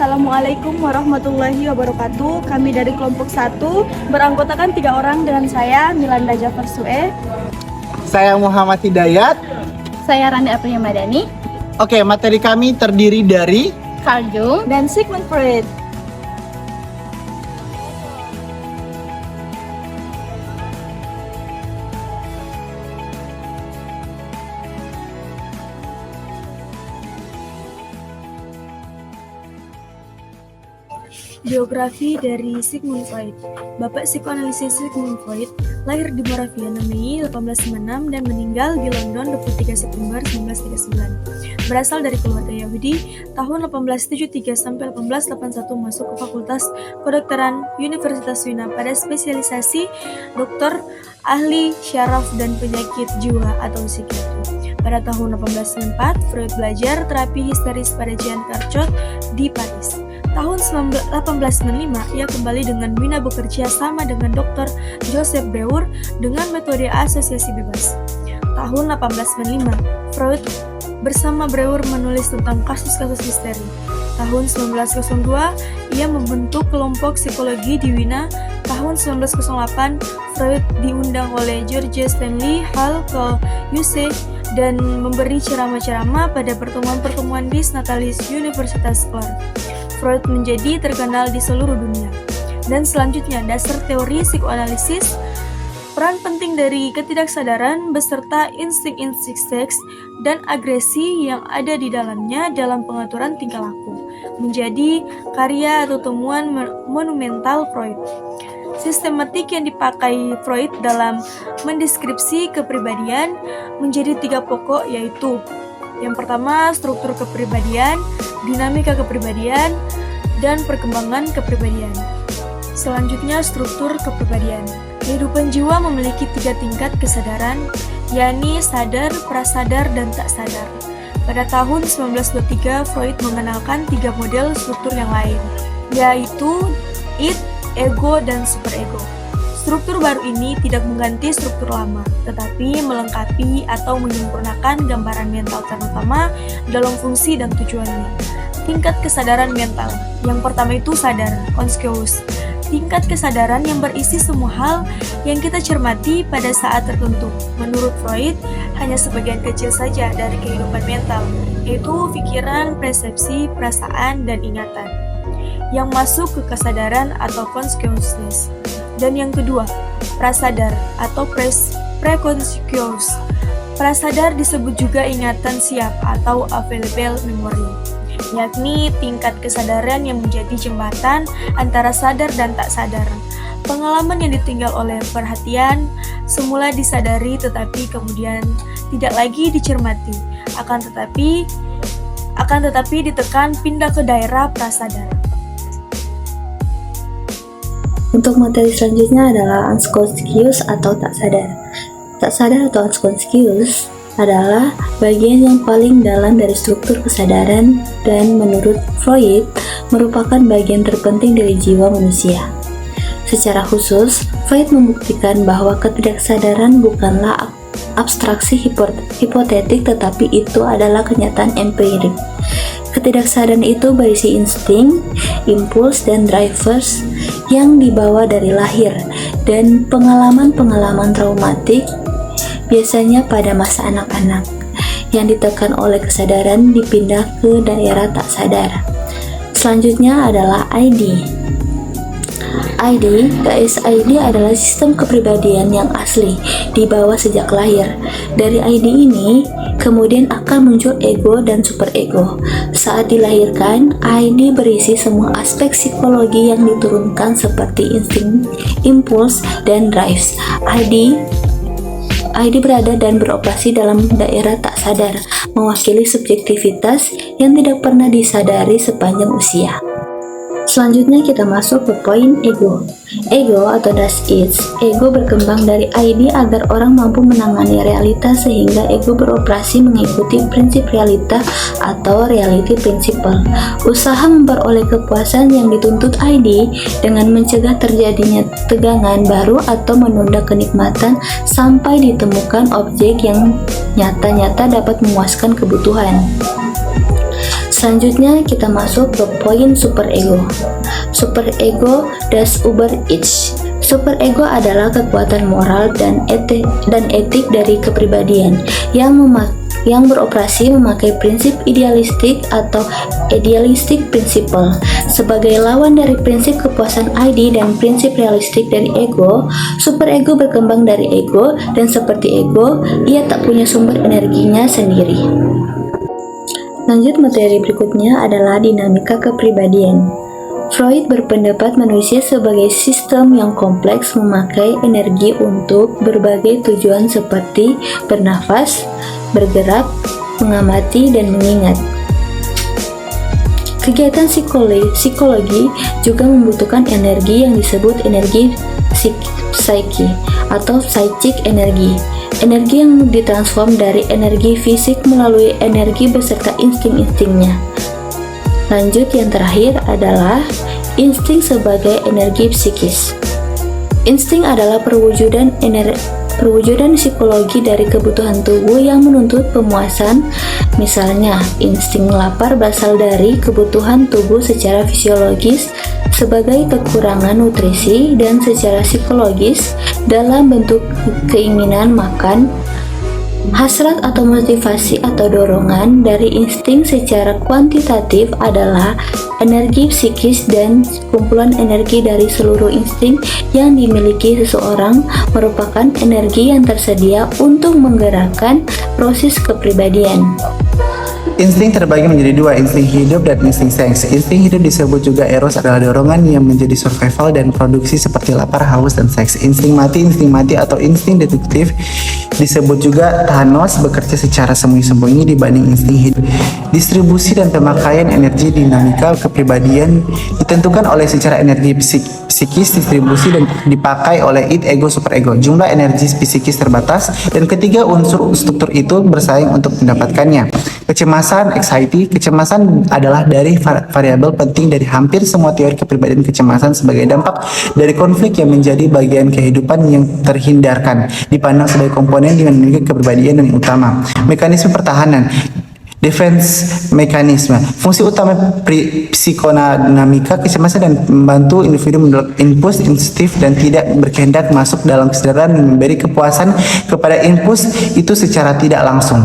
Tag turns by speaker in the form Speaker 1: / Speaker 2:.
Speaker 1: Assalamualaikum warahmatullahi wabarakatuh. Kami dari kelompok 1 beranggotakan 3 orang dengan saya Milanda Jafar Sue.
Speaker 2: Saya Muhammad Hidayat.
Speaker 3: Saya Randa Aprilia Madani.
Speaker 2: Oke, materi kami terdiri dari
Speaker 3: Carl Jung
Speaker 1: Dan Sigmund Freud. Biografi dari Sigmund Freud. Bapak psikoanalisis Sigmund Freud lahir di Moravia 6 Mei 1896 dan meninggal di London 23 September 1939. Berasal dari keluarga Yahudi, tahun 1873 sampai 1881 masuk ke Fakultas Kedokteran Universitas Wina pada spesialisasi dokter ahli syaraf dan penyakit jiwa atau psikiatri. Pada tahun 1894, Freud belajar terapi histeris pada Jean Carchot di Paris. Tahun 1895, ia kembali dengan Wina bekerja sama dengan Dr. Joseph Breuer dengan metode asosiasi bebas. Tahun 1895, Freud bersama Breuer menulis tentang kasus-kasus misteri. Tahun 1902, ia membentuk kelompok psikologi di Wina. Tahun 1908, Freud diundang oleh George Stanley Hall ke UC dan memberi ceramah-ceramah pada pertemuan-pertemuan di Natalis Universitas Clark. Freud menjadi terkenal di seluruh dunia. Dan selanjutnya, dasar teori psikoanalisis, peran penting dari ketidaksadaran beserta insting-insting seks dan agresi yang ada di dalamnya dalam pengaturan tingkah laku, menjadi karya atau temuan monumental Freud. Sistematik yang dipakai Freud dalam mendeskripsi kepribadian menjadi 3 pokok, yaitu yang pertama, struktur kepribadian, dinamika kepribadian, dan perkembangan kepribadian. Selanjutnya, struktur kepribadian. Kehidupan jiwa memiliki 3 tingkat kesadaran, yakni sadar, prasadar, dan tak sadar. Pada tahun 1923, Freud mengenalkan 3 model struktur yang lain, yaitu id, ego, dan superego. Struktur baru ini tidak mengganti struktur lama, tetapi melengkapi atau menyempurnakan gambaran mental terutama dalam fungsi dan tujuannya. Tingkat kesadaran mental. Yang pertama itu sadar, conscious. Tingkat kesadaran yang berisi semua hal yang kita cermati pada saat tertentu. Menurut Freud, hanya sebagian kecil saja dari kehidupan mental, yaitu pikiran, persepsi, perasaan, dan ingatan, yang masuk ke kesadaran atau consciousness. Dan yang kedua, prasadar atau preconscious. Prasadar disebut juga ingatan siap atau available memory, yakni tingkat kesadaran yang menjadi jembatan antara sadar dan tak sadar. Pengalaman yang ditinggal oleh perhatian semula disadari tetapi kemudian tidak lagi dicermati, akan tetapi ditekan pindah ke daerah prasadar.
Speaker 4: Untuk materi selanjutnya adalah unconscious atau tak sadar. Tak sadar atau unconscious adalah bagian yang paling dalam dari struktur kesadaran dan menurut Freud merupakan bagian terpenting dari jiwa manusia. Secara khusus, Freud membuktikan bahwa ketidaksadaran bukanlah abstraksi hipotetik tetapi itu adalah kenyataan empirik. Ketidaksadaran itu berisi insting, impuls, dan drivers yang dibawa dari lahir dan pengalaman-pengalaman traumatik biasanya pada masa anak-anak yang ditekan oleh kesadaran dipindah ke daerah tak sadar. Selanjutnya adalah ID. ID adalah sistem kepribadian yang asli dibawa sejak lahir. Dari ID ini kemudian akan muncul ego dan superego. Saat dilahirkan, ID berisi semua aspek psikologi yang diturunkan seperti insting, impuls, dan drives. ID berada dan beroperasi dalam daerah tak sadar, mewakili subjektivitas yang tidak pernah disadari sepanjang usia. Selanjutnya kita masuk ke poin ego. Ego atau das Ich. Ego berkembang dari ID agar orang mampu menangani realitas sehingga ego beroperasi mengikuti prinsip realita atau reality principle. Usaha memperoleh kepuasan yang dituntut ID dengan mencegah terjadinya tegangan baru atau menunda kenikmatan sampai ditemukan objek yang nyata-nyata dapat memuaskan kebutuhan. Selanjutnya kita masuk ke poin superego. Superego das Über-Ich. Superego adalah kekuatan moral dan etik dari kepribadian yang beroperasi memakai prinsip idealistik atau idealistic principle. Sebagai lawan dari prinsip kepuasan ID dan prinsip realistik dari ego, superego berkembang dari ego dan seperti ego, ia tak punya sumber energinya sendiri. Lanjut, materi berikutnya adalah dinamika kepribadian. Freud berpendapat manusia sebagai sistem yang kompleks memakai energi untuk berbagai tujuan seperti bernafas, bergerak, mengamati, dan mengingat. Kegiatan psikologi juga membutuhkan energi yang disebut energi psyche atau psychic energi. Energi yang ditransform dari energi fisik melalui energi beserta insting-instingnya. Lanjut, yang terakhir adalah insting sebagai energi psikis. Insting adalah perwujudan psikologi dari kebutuhan tubuh yang menuntut pemuasan. Misalnya, insting lapar berasal dari kebutuhan tubuh secara fisiologis sebagai kekurangan nutrisi dan secara psikologis dalam bentuk keinginan makan. Hasrat atau motivasi atau dorongan dari insting secara kuantitatif adalah energi psikis dan kumpulan energi dari seluruh insting yang dimiliki seseorang merupakan energi yang tersedia untuk menggerakkan proses kepribadian.
Speaker 2: Insting terbagi menjadi dua, insting hidup dan insting seks. Insting hidup disebut juga eros adalah dorongan yang menjadi survival dan produksi seperti lapar, haus, dan seks. Insting mati atau insting destruktif disebut juga Thanos, bekerja secara sembunyi-sembunyi dibanding insting hidup. Distribusi dan pemakaian energi dinamika kepribadian ditentukan oleh secara energi psikis, distribusi dan dipakai oleh id, ego, superego. Jumlah energi psikis terbatas dan ketiga unsur struktur itu bersaing untuk mendapatkannya. Kecemasan, anxiety. Kecemasan adalah dari variabel penting dari hampir semua teori kepribadian. Kecemasan sebagai dampak dari konflik yang menjadi bagian kehidupan yang terhindarkan, dipandang sebagai komponen dengan memiliki kepribadian yang utama. Mekanisme pertahanan, defense mekanisme. Fungsi utama psikodinamika kecemasan dan membantu individu menolak impuls instintif dan tidak berkehendak masuk dalam kesadaran dan memberi kepuasan kepada impuls itu secara tidak langsung.